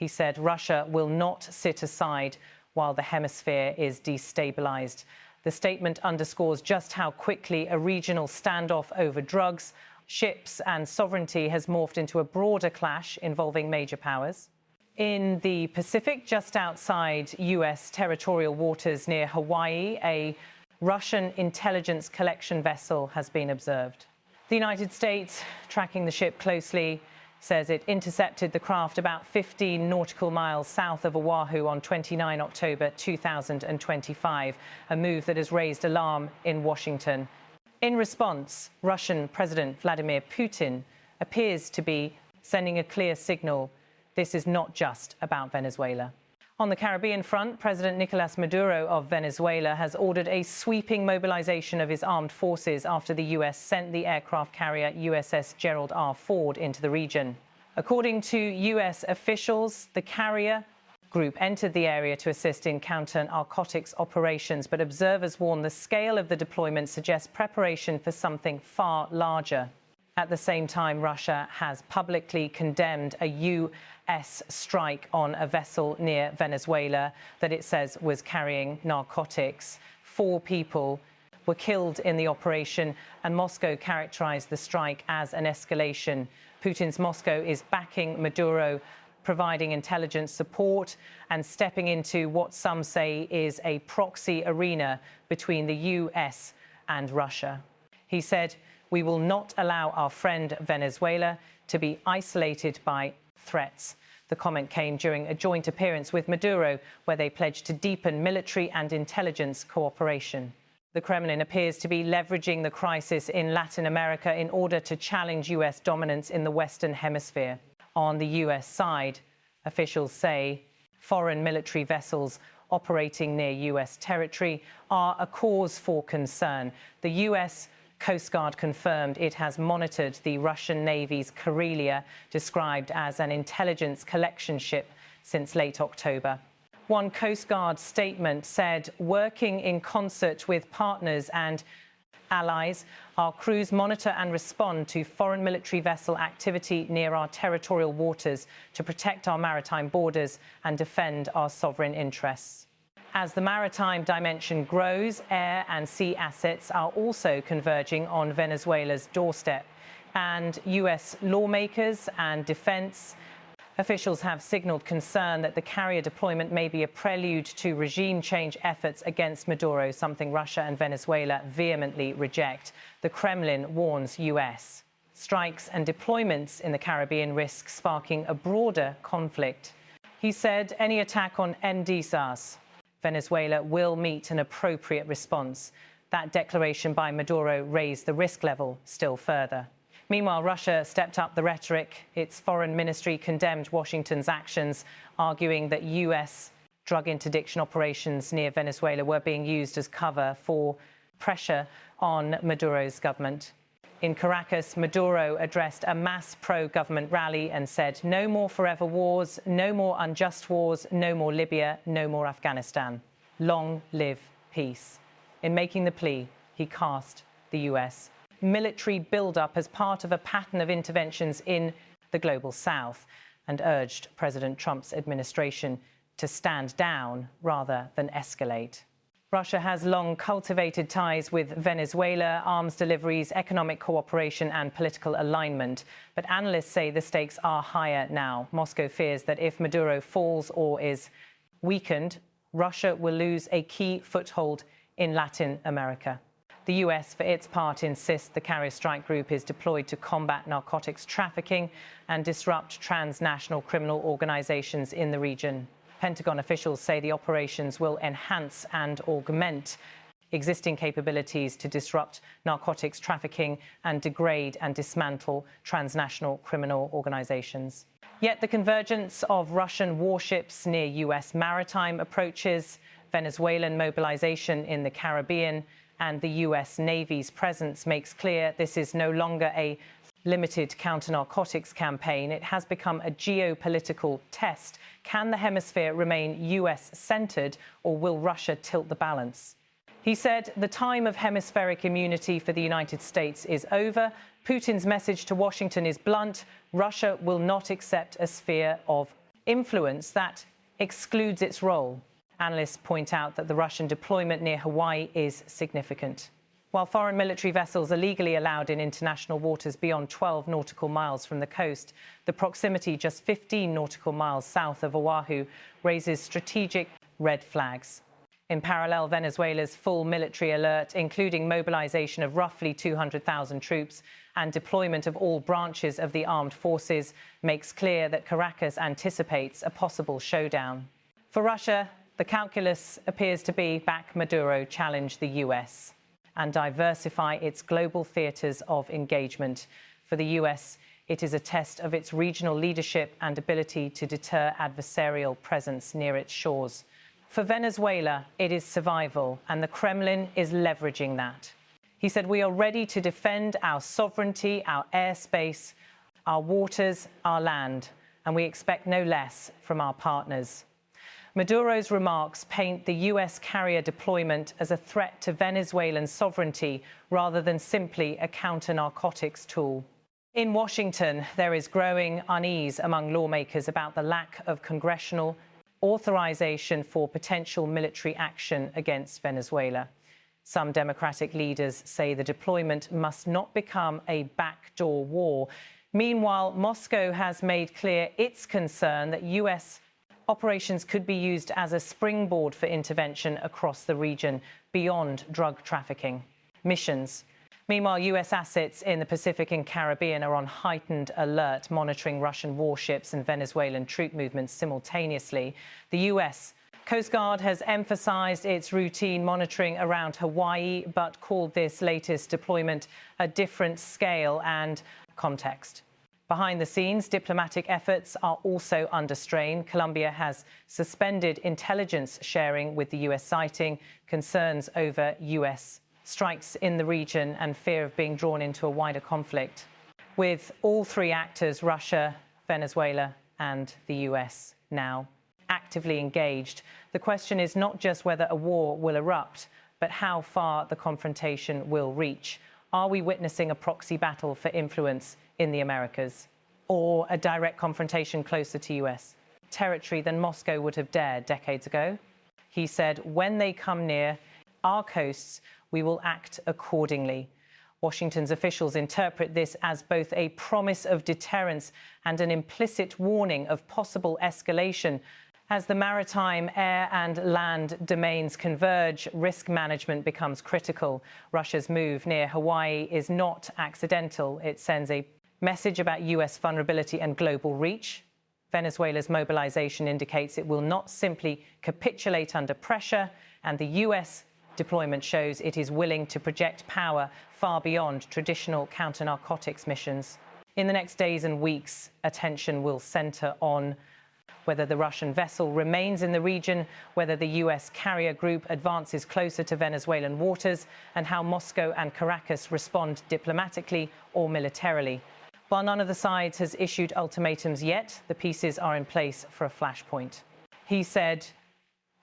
He said Russia will not sit aside while the hemisphere is destabilized. The statement underscores just how quickly a regional standoff over drugs, ships and sovereignty has morphed into a broader clash involving major powers. In the Pacific, just outside U.S. territorial waters near Hawaii, a Russian intelligence collection vessel has been observed. The United States, tracking the ship closely, says it intercepted the craft about 15 nautical miles south of Oahu on 29 October 2025, a move that has raised alarm in Washington. In response, Russian President Vladimir Putin appears to be sending a clear signal: this is not just about Venezuela. On the Caribbean front, President Nicolas Maduro of Venezuela has ordered a sweeping mobilization of his armed forces after the U.S. sent the aircraft carrier USS Gerald R. Ford into the region. According to U.S. officials, the carrier group entered the area to assist in counternarcotics operations, but observers warn the scale of the deployment suggests preparation for something far larger. At the same time, Russia has publicly condemned a U.S. strike on a vessel near Venezuela that it says was carrying narcotics. 4 people were killed in the operation, and Moscow characterized the strike as an escalation. Putin's Moscow is backing Maduro, providing intelligence support and stepping into what some say is a proxy arena between the U.S. and Russia. He said, "We will not allow our friend Venezuela to be isolated by threats." The comment came during a joint appearance with Maduro, where they pledged to deepen military and intelligence cooperation. The Kremlin appears to be leveraging the crisis in Latin America in order to challenge U.S. dominance in the Western Hemisphere. On the U.S. side, officials say foreign military vessels operating near U.S. territory are a cause for concern. The U.S. Coast Guard confirmed it has monitored the Russian Navy's Karelia, described as an intelligence collection ship, since late October. One Coast Guard statement said, "Working in concert with partners and allies, our crews monitor and respond to foreign military vessel activity near our territorial waters to protect our maritime borders and defend our sovereign interests." As the maritime dimension grows, air and sea assets are also converging on Venezuela's doorstep. And U.S. lawmakers and defense officials have signaled concern that the carrier deployment may be a prelude to regime change efforts against Maduro, something Russia and Venezuela vehemently reject. The Kremlin warns U.S. strikes and deployments in the Caribbean risk sparking a broader conflict. He said any attack on mobilises, Venezuela will meet an appropriate response. That declaration by Maduro raised the risk level still further. Meanwhile, Russia stepped up the rhetoric. Its foreign ministry condemned Washington's actions, arguing that U.S. drug interdiction operations near Venezuela were being used as cover for pressure on Maduro's government. In Caracas, Maduro addressed a mass pro-government rally and said, "No more forever wars, no more unjust wars, no more Libya, no more Afghanistan. Long live peace." In making the plea, he cast the U.S. military build-up as part of a pattern of interventions in the global south and urged President Trump's administration to stand down rather than escalate. Russia has long cultivated ties with Venezuela, arms deliveries, economic cooperation and political alignment. But analysts say the stakes are higher now. Moscow fears that if Maduro falls or is weakened, Russia will lose a key foothold in Latin America. The U.S., for its part, insists the carrier strike group is deployed to combat narcotics trafficking and disrupt transnational criminal organizations in the region. Pentagon officials say the operations will enhance and augment existing capabilities to disrupt narcotics trafficking and degrade and dismantle transnational criminal organizations. Yet the convergence of Russian warships near U.S. maritime approaches, Venezuelan mobilization in the Caribbean, and the U.S. Navy's presence makes clear this is no longer a limited counter-narcotics campaign. It has become a geopolitical test. Can the hemisphere remain U.S.-centered, or will Russia tilt the balance? He said the time of hemispheric immunity for the United States is over. Putin's message to Washington is blunt. Russia will not accept a sphere of influence that excludes its role. Analysts point out that the Russian deployment near Hawaii is significant. While foreign military vessels are legally allowed in international waters beyond 12 nautical miles from the coast, the proximity just 15 nautical miles south of Oahu raises strategic red flags. In parallel, Venezuela's full military alert, including mobilization of roughly 200,000 troops and deployment of all branches of the armed forces, makes clear that Caracas anticipates a possible showdown. For Russia, the calculus appears to be back Maduro, challenge the US, and diversify its global theatres of engagement. For the US, it is a test of its regional leadership and ability to deter adversarial presence near its shores. For Venezuela, it is survival, and the Kremlin is leveraging that. He said, "We are ready to defend our sovereignty, our airspace, our waters, our land, and we expect no less from our partners." Maduro's remarks paint the US carrier deployment as a threat to Venezuelan sovereignty rather than simply a counter-narcotics tool. In Washington, there is growing unease among lawmakers about the lack of congressional authorization for potential military action against Venezuela. Some Democratic leaders say the deployment must not become a backdoor war. Meanwhile, Moscow has made clear its concern that US operations could be used as a springboard for intervention across the region beyond drug trafficking missions. Meanwhile, US assets in the Pacific and Caribbean are on heightened alert, monitoring Russian warships and Venezuelan troop movements simultaneously. The US Coast Guard has emphasized its routine monitoring around Hawaii, but called this latest deployment a different scale and context. Behind the scenes, diplomatic efforts are also under strain. Colombia has suspended intelligence sharing with the US, citing concerns over US strikes in the region and fear of being drawn into a wider conflict. With all three actors, Russia, Venezuela, and the US, now actively engaged, the question is not just whether a war will erupt, but how far the confrontation will reach. Are we witnessing a proxy battle for influence in the Americas, or a direct confrontation closer to US territory than Moscow would have dared decades ago? He said, "When they come near our coasts, we will act accordingly." Washington's officials interpret this as both a promise of deterrence and an implicit warning of possible escalation. As the maritime, air and land domains converge, risk management becomes critical. Russia's move near Hawaii is not accidental. It sends a message about US vulnerability and global reach. Venezuela's mobilization indicates it will not simply capitulate under pressure, and the US deployment shows it is willing to project power far beyond traditional counter-narcotics missions. In the next days and weeks, attention will center on whether the Russian vessel remains in the region, whether the US carrier group advances closer to Venezuelan waters, and how Moscow and Caracas respond diplomatically or militarily. While none of the sides has issued ultimatums yet, the pieces are in place for a flashpoint. He said,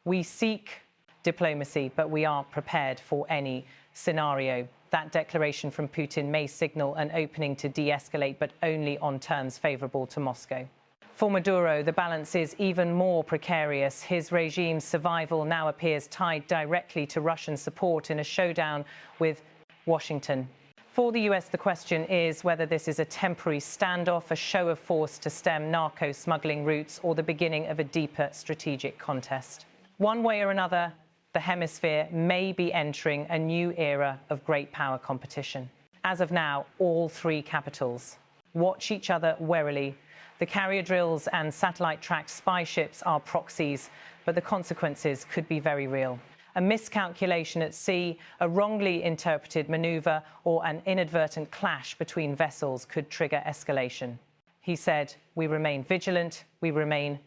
"We seek diplomacy, but we are prepared for any scenario." That declaration from Putin may signal an opening to de-escalate, but only on terms favorable to Moscow. For Maduro, the balance is even more precarious. His regime's survival now appears tied directly to Russian support in a showdown with Washington. For the US, the question is whether this is a temporary standoff, a show of force to stem narco-smuggling routes, or the beginning of a deeper strategic contest. One way or another, the Hemisphere may be entering a new era of great power competition. As of now, all three capitals watch each other warily. The carrier drills and satellite-tracked spy ships are proxies, but the consequences could be very real. A miscalculation at sea, a wrongly interpreted maneuver, or an inadvertent clash between vessels could trigger escalation. He said, "We remain vigilant, we remain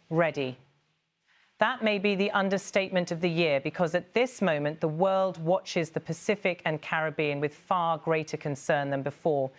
ready." That may be the understatement of the year, because at this moment, the world watches the Pacific and Caribbean with far greater concern than before.